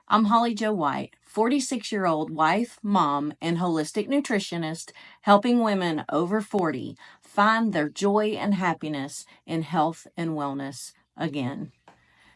I'm Holly Jo White, 46-year-old wife, mom, and holistic nutritionist, helping women over 40 find their joy and happiness in health and wellness again.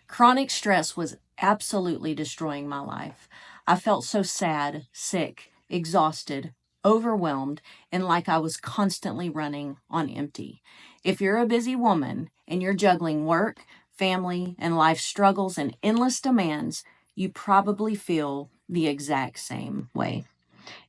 Chronic stress was absolutely destroying my life. I felt so sad, sick, exhausted, overwhelmed, and like I was constantly running on empty. If you're a busy woman and you're juggling work, family, and life struggles and endless demands, you probably feel the exact same way.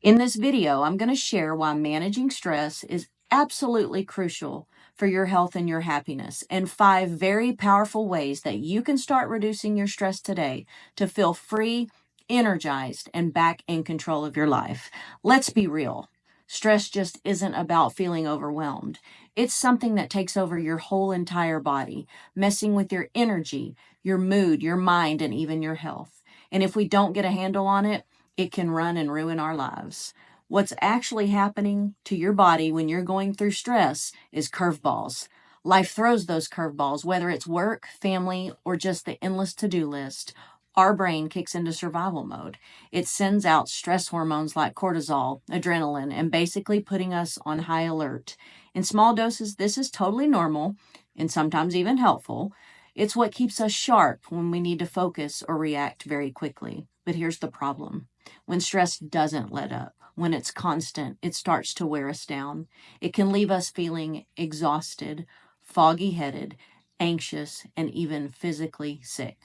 In this video, I'm going to share why managing stress is absolutely crucial for your health and your happiness, and 5 very powerful ways that you can start reducing your stress today to feel free, energized, and back in control of your life. Let's be real. Stress just isn't about feeling overwhelmed. It's something that takes over your whole entire body, messing with your energy, your mood, your mind, and even your health. And if we don't get a handle on it, it can run and ruin our lives. What's actually happening to your body when you're going through stress is curveballs. Life throws those curveballs, whether it's work, family, or just the endless to-do list. Our brain kicks into survival mode. It sends out stress hormones like cortisol, adrenaline, and basically putting us on high alert. In small doses, this is totally normal and sometimes even helpful. It's what keeps us sharp when we need to focus or react very quickly. But here's the problem. When stress doesn't let up, when it's constant, it starts to wear us down. It can leave us feeling exhausted, foggy-headed, anxious, and even physically sick.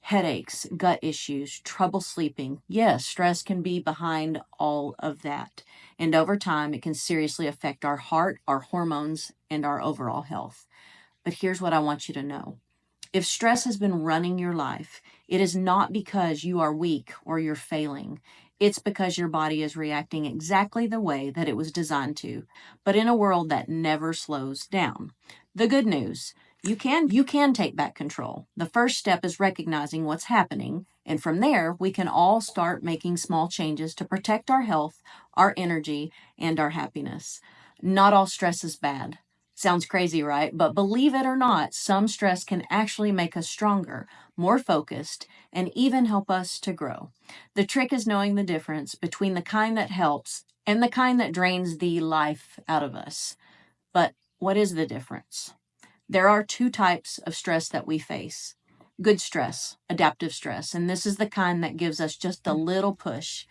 Headaches, gut issues, trouble sleeping. Yes, stress can be behind all of that. And over time, it can seriously affect our heart, our hormones, and our overall health. But here's what I want you to know. If stress has been running your life, it is not because you are weak or you're failing. It's because your body is reacting exactly the way that it was designed to, but in a world that never slows down. The good news, you can take back control. The first step is recognizing what's happening, and from there, we can all start making small changes to protect our health, our energy, and our happiness. Not all stress is bad. Sounds crazy, right? But believe it or not, some stress can actually make us stronger, more focused, and even help us to grow. The trick is knowing the difference between the kind that helps and the kind that drains the life out of us. But what is the difference? There are 2 types of stress that we face. Good stress, adaptive stress, and this is the kind that gives us just a little push.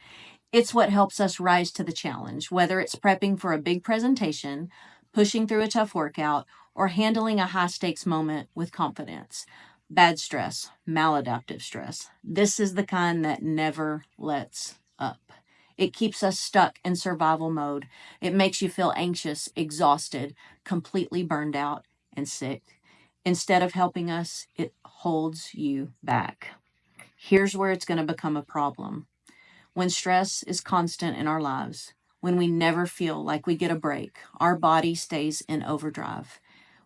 It's what helps us rise to the challenge, whether it's prepping for a big presentation, pushing through a tough workout, or handling a high stakes moment with confidence. Bad stress, maladaptive stress. This is the kind that never lets up. It keeps us stuck in survival mode. It makes you feel anxious, exhausted, completely burned out, and sick. Instead of helping us, it holds you back. Here's where it's going to become a problem. When stress is constant in our lives, when we never feel like we get a break, our body stays in overdrive.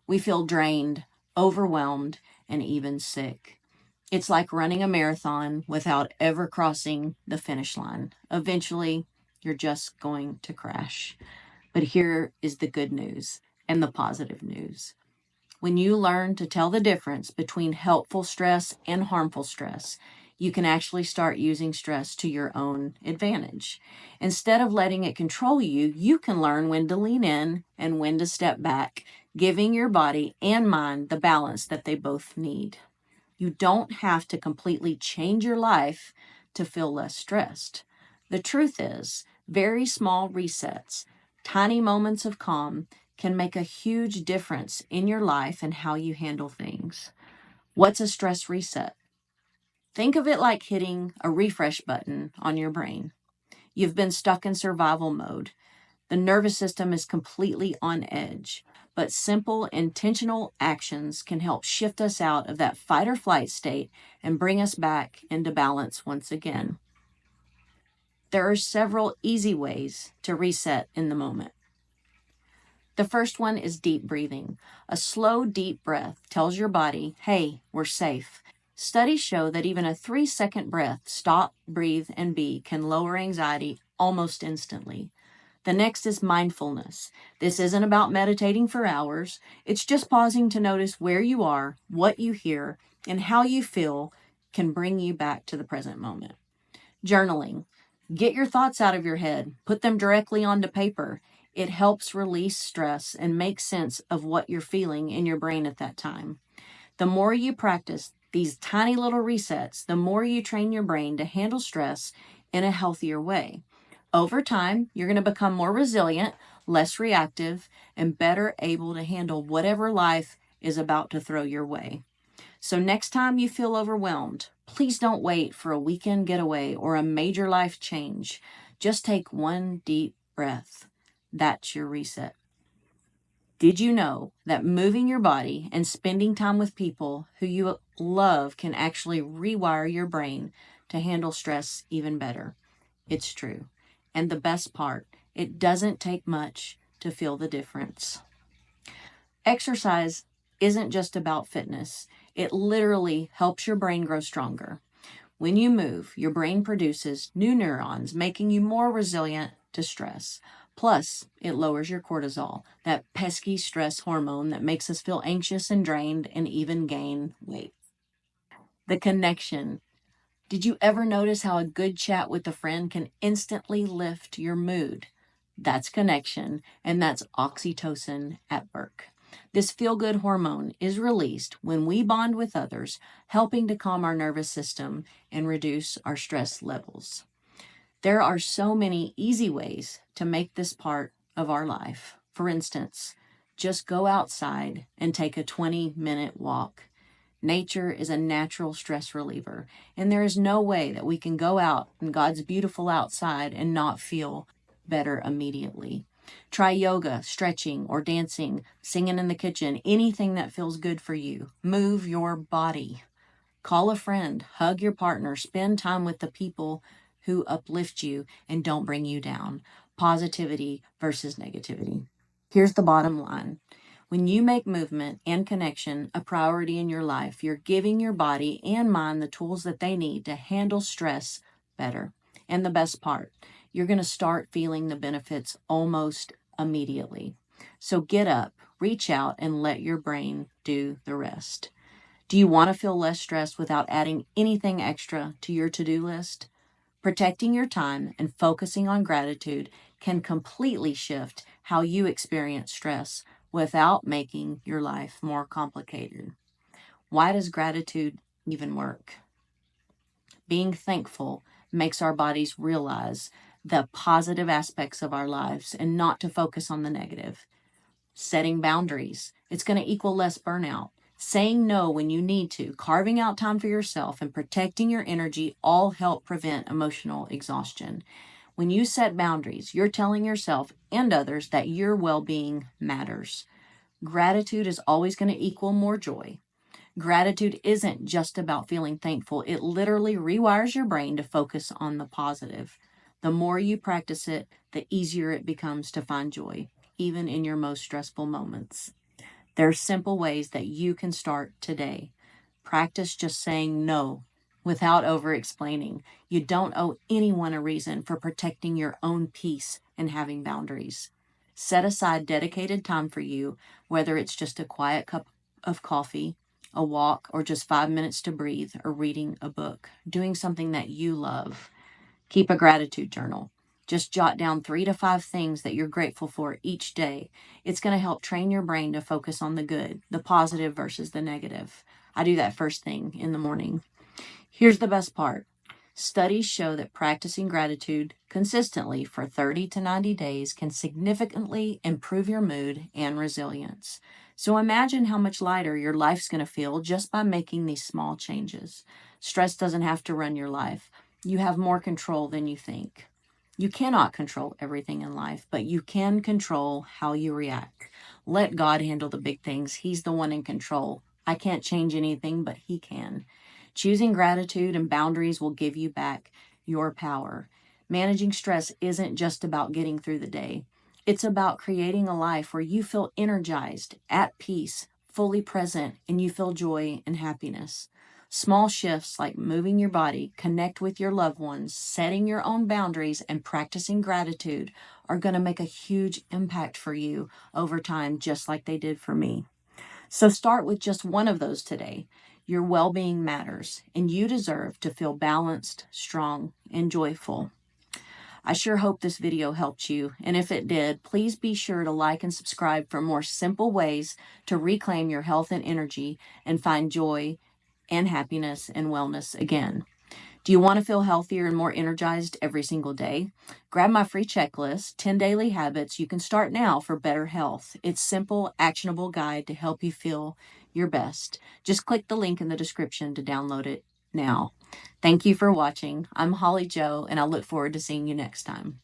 We feel drained, overwhelmed, and even sick. It's like running a marathon without ever crossing the finish line. Eventually, you're just going to crash. But here is the good news and the positive news. When you learn to tell the difference between helpful stress and harmful stress, you can actually start using stress to your own advantage. Instead of letting it control you, you can learn when to lean in and when to step back, giving your body and mind the balance that they both need. You don't have to completely change your life to feel less stressed. The truth is, very small resets, tiny moments of calm, can make a huge difference in your life and how you handle things. What's a stress reset? Think of it like hitting a refresh button on your brain. You've been stuck in survival mode. The nervous system is completely on edge, but simple, intentional actions can help shift us out of that fight or flight state and bring us back into balance once again. There are several easy ways to reset in the moment. The first one is deep breathing. A slow, deep breath tells your body, hey, we're safe. Studies show that even a 3-second breath, stop, breathe, and be, can lower anxiety almost instantly. The next is mindfulness. This isn't about meditating for hours. It's just pausing to notice where you are, what you hear, and how you feel can bring you back to the present moment. Journaling. Get your thoughts out of your head, put them directly onto paper. It helps release stress and make sense of what you're feeling in your brain at that time. The more you practice these tiny little resets, the more you train your brain to handle stress in a healthier way. Over time, you're going to become more resilient, less reactive, and better able to handle whatever life is about to throw your way. So next time you feel overwhelmed, please don't wait for a weekend getaway or a major life change. Just take one deep breath. That's your reset. Did you know that moving your body and spending time with people who you love can actually rewire your brain to handle stress even better? It's true. And the best part, it doesn't take much to feel the difference. Exercise isn't just about fitness. It literally helps your brain grow stronger. When you move, your brain produces new neurons, making you more resilient to stress. Plus, it lowers your cortisol, that pesky stress hormone that makes us feel anxious and drained and even gain weight. The connection. Did you ever notice how a good chat with a friend can instantly lift your mood? That's connection, and that's oxytocin at work. This feel good hormone is released when we bond with others, helping to calm our nervous system and reduce our stress levels. There are so many easy ways to make this part of our life. For instance, just go outside and take a 20-minute walk. Nature is a natural stress reliever, and there is no way that we can go out in God's beautiful outside and not feel better immediately. Try yoga, stretching, or dancing, singing in the kitchen, anything that feels good for you. Move your body. Call a friend, hug your partner, spend time with the people who uplift you and don't bring you down. Positivity versus negativity. Here's the bottom line. When you make movement and connection a priority in your life, you're giving your body and mind the tools that they need to handle stress better. And the best part, you're going to start feeling the benefits almost immediately. So get up, reach out, and let your brain do the rest. Do you want to feel less stressed without adding anything extra to your to-do list? Protecting your time and focusing on gratitude can completely shift how you experience stress without making your life more complicated. Why does gratitude even work? Being thankful makes our bodies realize the positive aspects of our lives and not to focus on the negative. Setting boundaries, it's going to equal less burnout. Saying no when you need to, carving out time for yourself, and protecting your energy all help prevent emotional exhaustion. When you set boundaries, you're telling yourself and others that your well-being matters. Gratitude is always going to equal more joy. Gratitude isn't just about feeling thankful. It literally rewires your brain to focus on the positive. The more you practice it, the easier it becomes to find joy, even in your most stressful moments. There are simple ways that you can start today. Practice just saying no without over explaining. You don't owe anyone a reason for protecting your own peace and having boundaries. Set aside dedicated time for you, whether it's just a quiet cup of coffee, a walk, or just 5 minutes to breathe, or reading a book, doing something that you love. Keep a gratitude journal. Just jot down 3 to 5 things that you're grateful for each day. It's going to help train your brain to focus on the good, the positive versus the negative. I do that first thing in the morning. Here's the best part. Studies show that practicing gratitude consistently for 30 to 90 days can significantly improve your mood and resilience. So imagine how much lighter your life's going to feel just by making these small changes. Stress doesn't have to run your life. You have more control than you think. You cannot control everything in life, but you can control how you react. Let God handle the big things. He's the one in control. I can't change anything, but He can. Choosing gratitude and boundaries will give you back your power. Managing stress isn't just about getting through the day. It's about creating a life where you feel energized, at peace, fully present, and you feel joy and happiness. Small shifts like moving your body, connect with your loved ones, setting your own boundaries, and practicing gratitude are going to make a huge impact for you over time, just like they did for me. So start with just one of those today. Your well-being matters, and you deserve to feel balanced, strong, and joyful. I sure hope this video helped you, and if it did, please be sure to like and subscribe for more simple ways to reclaim your health and energy and find joy and happiness and wellness again. Do you want to feel healthier and more energized every single day? Grab my free checklist, 10 Daily Habits You Can Start Now for Better Health. It's simple, actionable guide to help you feel your best. Just click the link in the description to download it now. Thank you for watching. I'm Holly Joe, and I look forward to seeing you next time.